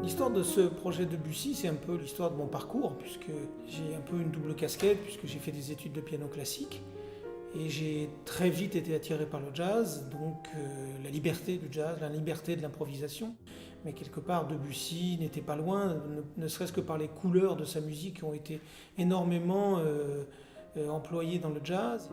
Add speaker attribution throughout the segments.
Speaker 1: L'histoire de ce projet Debussy, c'est un peu l'histoire de mon parcours, puisque j'ai un peu une double casquette, puisque j'ai fait des études de piano classique. Et j'ai très vite été attiré par le jazz, donc la liberté du jazz, la liberté de l'improvisation. Mais quelque part, Debussy n'était pas loin, ne serait-ce que par les couleurs de sa musique qui ont été énormément employées dans le jazz.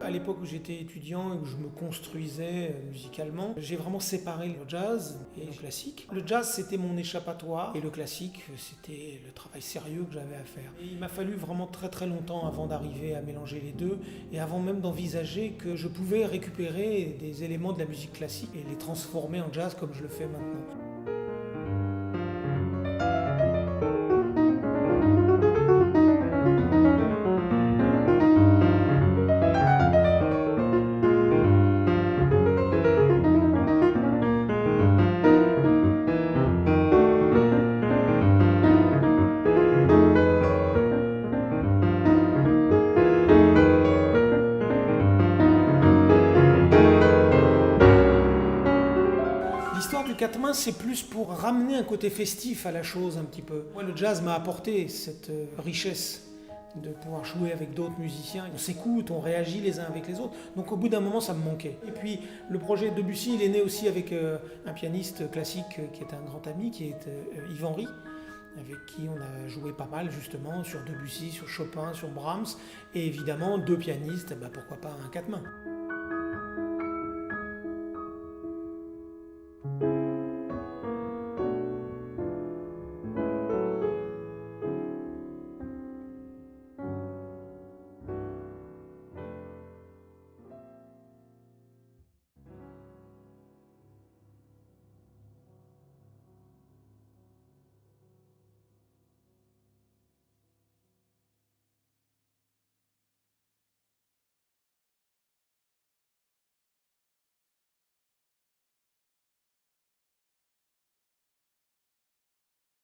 Speaker 1: À l'époque où j'étais étudiant et où je me construisais musicalement, j'ai vraiment séparé le jazz et le classique. Le jazz, c'était mon échappatoire et le classique, c'était le travail sérieux que j'avais à faire. Et il m'a fallu vraiment très très longtemps avant d'arriver à mélanger les deux et avant même d'envisager que je pouvais récupérer des éléments de la musique classique et les transformer en jazz comme je le fais maintenant. L'histoire du quatre mains, c'est plus pour ramener un côté festif à la chose un petit peu. Moi, le jazz m'a apporté cette richesse de pouvoir jouer avec d'autres musiciens. On s'écoute, on réagit les uns avec les autres. Donc au bout d'un moment, ça me manquait. Et puis le projet Debussy, il est né aussi avec un pianiste classique qui est un grand ami, qui est Yves Henry, avec qui on a joué pas mal justement sur Debussy, sur Chopin, sur Brahms. Et évidemment, deux pianistes, bah, pourquoi pas un quatre mains.